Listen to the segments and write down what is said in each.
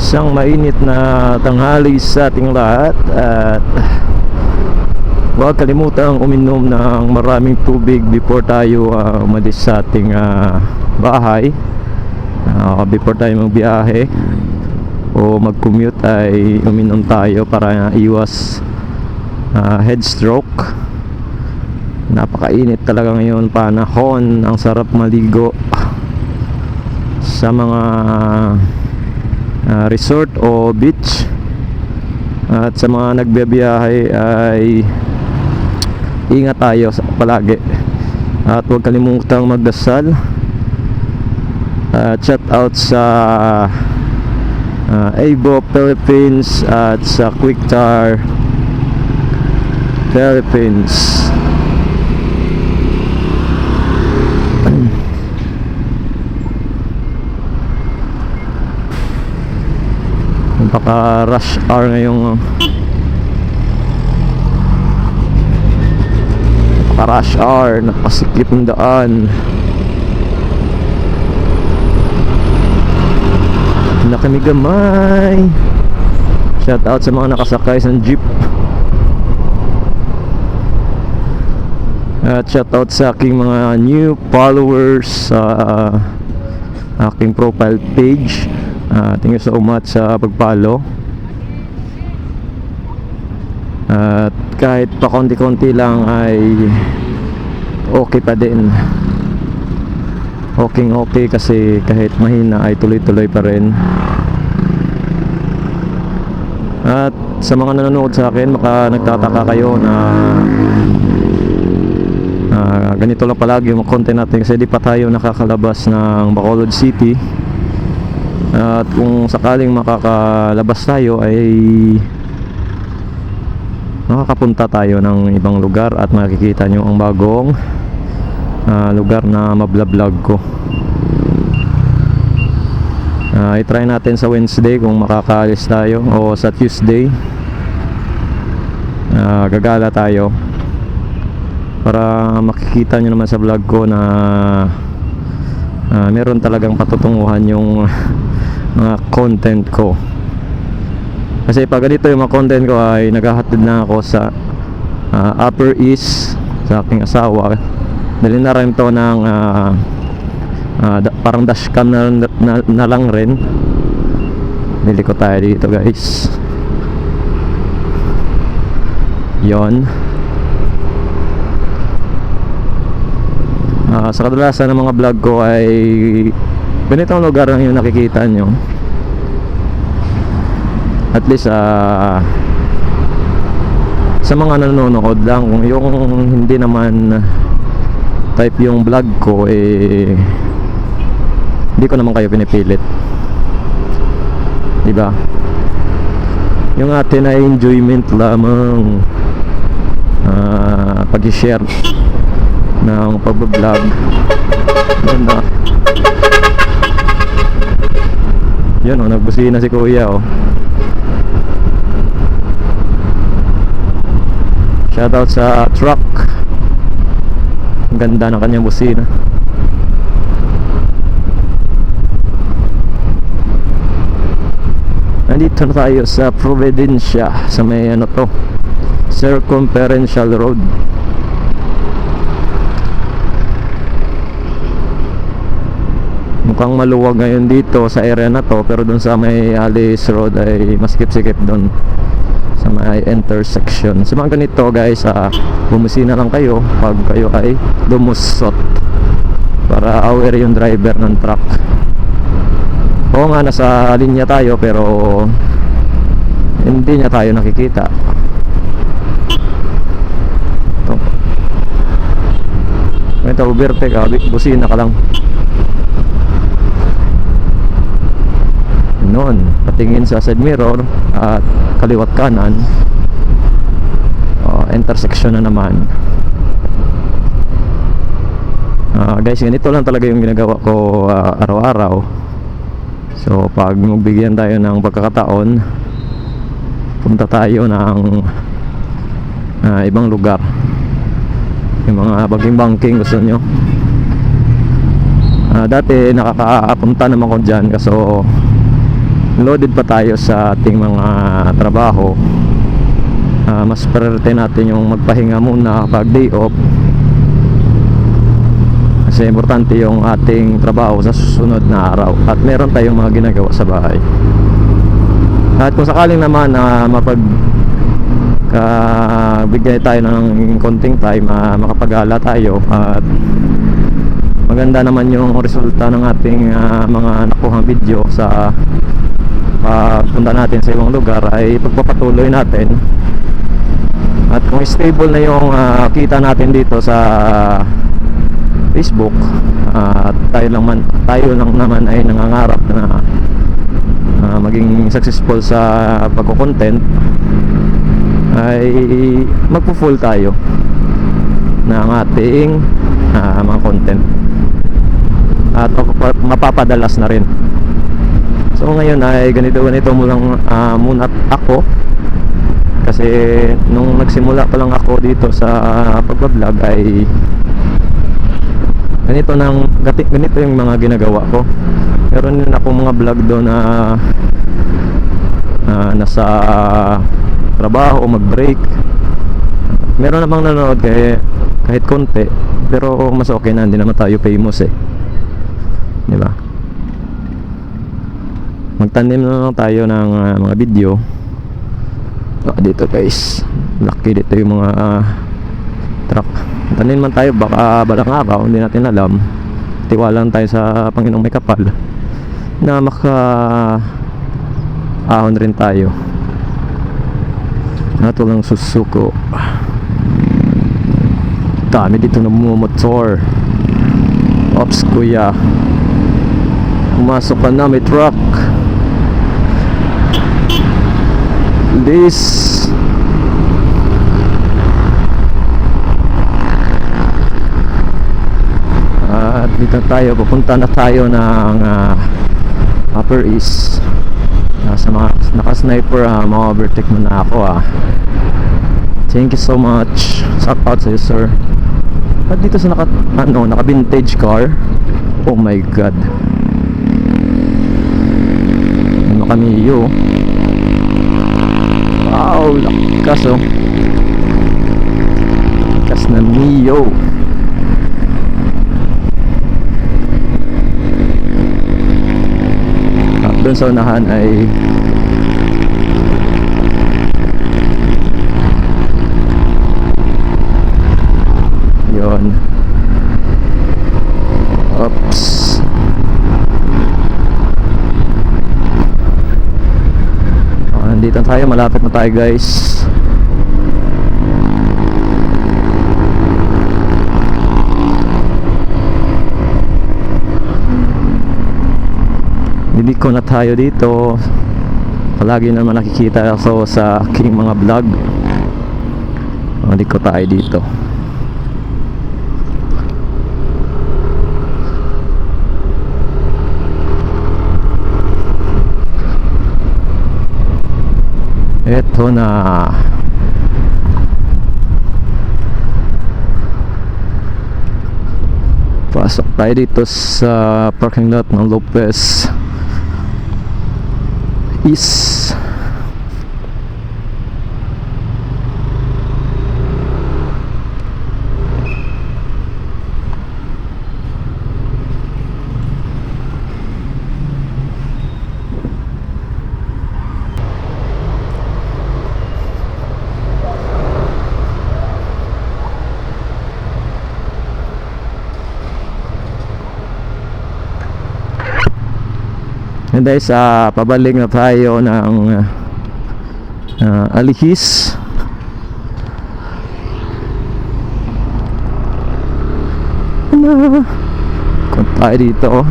Isang mainit na tanghali sa ating lahat, at huwag kalimutang uminom ng maraming tubig before tayo umalis sa ating bahay. Before tayo magbiyahe o mag-commute ay uminom tayo para iwas head stroke. Napakainit talaga ngayon panahon. Ang sarap maligo sa mga resort o beach, at sa mga nagbiyahe ay ingat tayo palagi, at huwag kalimutang magdasal. Shout out sa Avo Philippines at sa Quicktar Philippines. Napaka rush hour ngayong rush hour, napasikip ng daan, nakamigamay. Shout out sa mga nakasakay sa jeep, at shout out sa aking mga new followers sa aking profile page. Thank you so much sa pag-follow. At kahit pa konti-konti lang ay okay pa din. Okay kasi kahit mahina ay tuloy-tuloy pa rin. At sa mga nanonood sa akin, baka nagtataka kayo na ganito lang palagi yung content natin, kasi di pa tayo nakakalabas ng Bacolod City. At kung sakaling makakalabas tayo ay makakapunta tayo ng ibang lugar, at makikita nyo ang bagong lugar na mablablog ko. I-try natin sa Wednesday kung makakaalis tayo, o sa Tuesday gagala tayo, para makikita nyo naman sa vlog ko na meron talagang patutunguhan yung mga content ko. Kasi pag ganito yung mga content ko ay naghahatid na ako sa Upper East sa aking asawa. Dali na rin to ng parang dashcam na lang rin. Bili ko tayo dito, guys. Yon. Sa kadalasan ng mga vlog ko ay ganitong lugar lang yung nakikita nyo. At least sa mga nanonood lang, kung yung hindi naman type yung vlog ko, hindi ko naman kayo pinipilit, diba? Yung atin ay enjoyment lamang, pag-share ng pag-vlog. Ganda. Yun o, nagbusina si kuya o. Shoutout sa truck. Ang ganda ng kanyang busina. Nandito na tayo sa Providencia, sa may ano to, Circumferential Road. Mukhang maluwag ngayon dito sa area na to, pero dun sa may Alice Road ay masikip-sikip dun sa may intersection. Sa mga ganito, guys, bumusina lang kayo pag kayo ay lumusot, para aware yung driver ng truck. Oo nga, nasa linya tayo pero hindi niya tayo nakikita. Ito, overtake, busina ka lang. Noon, patingin sa side mirror at kaliwat kanan, intersection na naman. Guys, ganito lang talaga yung ginagawa ko araw-araw. So pag magbigyan tayo ng pagkakataon, punta tayo ng ibang lugar. Yung mga baging-bangking gusto nyo. Dati nakakapunta naman ko dyan, kaso loaded pa tayo sa ating mga trabaho, mas priority natin yung magpahinga muna pag day off, kasi importante yung ating trabaho sa susunod na araw at meron tayong mga ginagawa sa bahay. At kung sakaling naman na bigay tayo ng konting time, makapagala tayo at maganda naman yung resulta ng ating mga nakuhang video sa punta natin sa ibang lugar, ay pagpapatuloy natin. At kung stable na yung kita natin dito sa Facebook, tayo lang naman ay nangangarap na maging successful sa pagko-content, ay magpo-full tayo ng ating mga content at mapapadalas na rin. So ngayon ay ganito muna ako, kasi nung nagsimula pa lang ako dito sa pagbablog ay ganito yung mga ginagawa ko. Meron din ako mga vlog doon na nasa trabaho o mag-break. Meron namang nanonood kahit konti, pero mas okay na, hindi naman tayo famous di ba? Magtanim na lang tayo ng mga video. Dito guys, laki dito yung mga truck. Tanim man tayo, baka balang araw, hindi natin alam. Tiwala lang tayo sa Panginoong may kapal na ahon rin tayo. Ito lang susuko. Dami dito na motor. Ops kuya, pumasok ka na, may truck. This at dito tayo, pupunta na tayo ng Upper East. Sa mga naka-sniper, ma-overtake mo na ako Thank you so much. Shout out sa'yo sir. At dito sa naka-vintage car. Oh my god, Mio. Wow, lakas lakas na Mio. At doon sa unahan ay yun. Oops. Nandito tayo, malapit na tayo guys. Bibiko na tayo dito. Palagi naman nakikita ako sa aking mga vlog. Bibiko tayo dito. Eto na. Pasok tayo dito sa parking lot ng Lopez East. And guys, pabalik na tayo ng Alihis. Kung tayo dito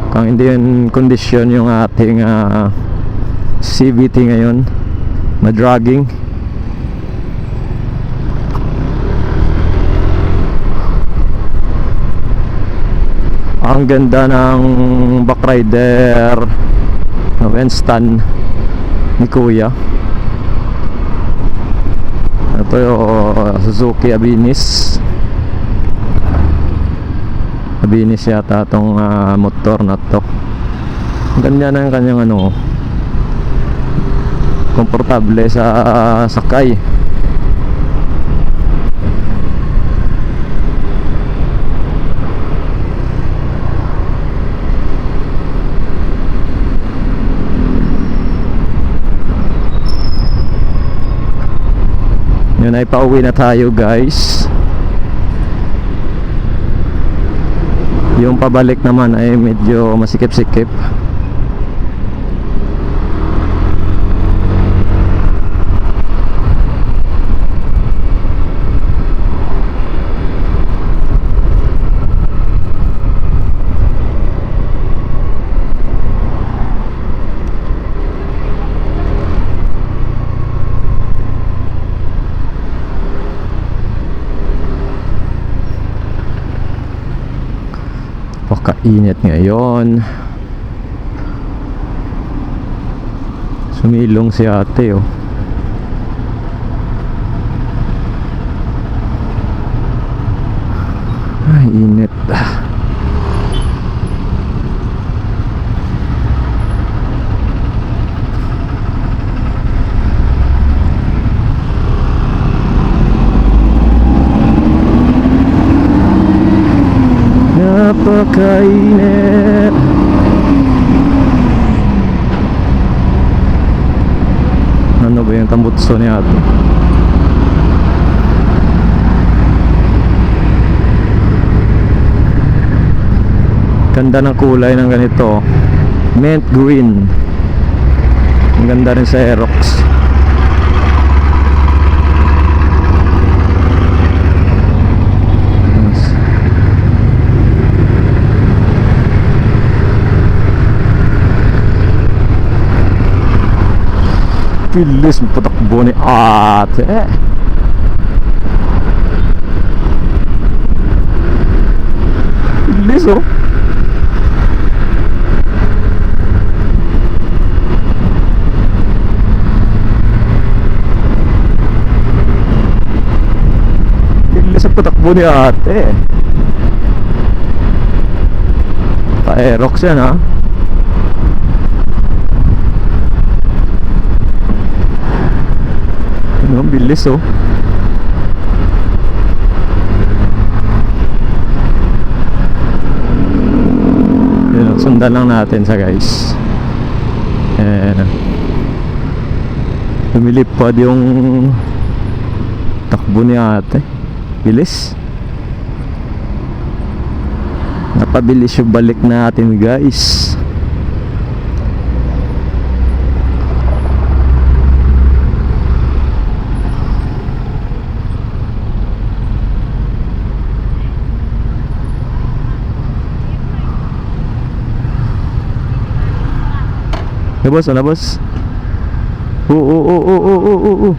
kung hindi yun kondisyon yung ating CVT ngayon, madragging. Ang ganda ng backrider na Winston ni Kuya. Ito yung Suzuki Avinis Malinis yata tong motor na to. Ganda na yung kanyang ano, komportable sa sakay. Yun ay pauwi na tayo guys. Yung pabalik naman ay medyo masikip-sikip. Pakainit ngayon. Sumilong si ate oh. Ay, init. Napakainit. Ano ba yung tambutso niya ito? Ganda ng kulay ng ganito, mint green. Ang ganda rin sa Aerox. Bilis patakbo ni ate. Bilis oh. Bilis ang patakbo ni ate. Pa-Aerox yan ha. Ang bilis oh. Yun, sundan lang natin sa guys. Lumilipad yung takbo ni ate. Bilis. Napabilis yung balik natin guys. Labas, labas. Oo.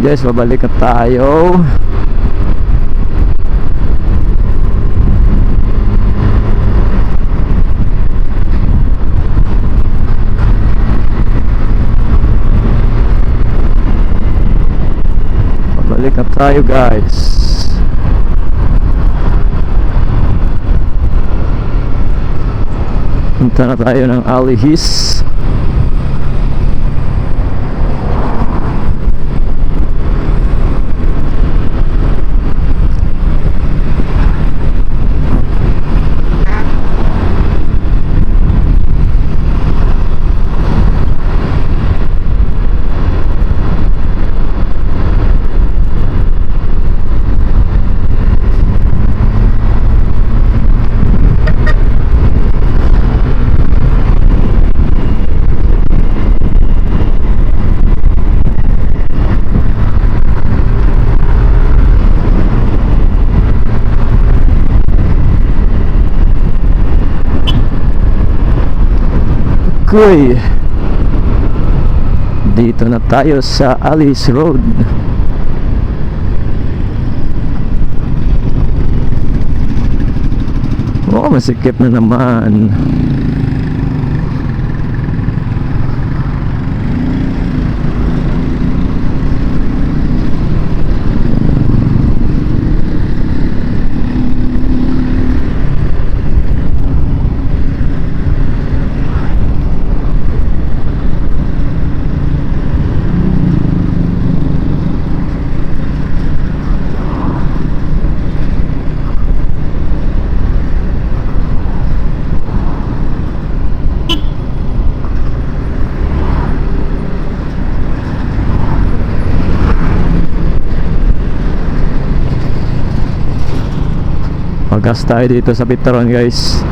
Guys, babalik na tayo. Babalik na tayo guys. Punta na tayo ng Alihis. Okay. Dito na tayo sa Alice Road. Oh, masikip na naman. Pagkas tayo dito sa Petron guys.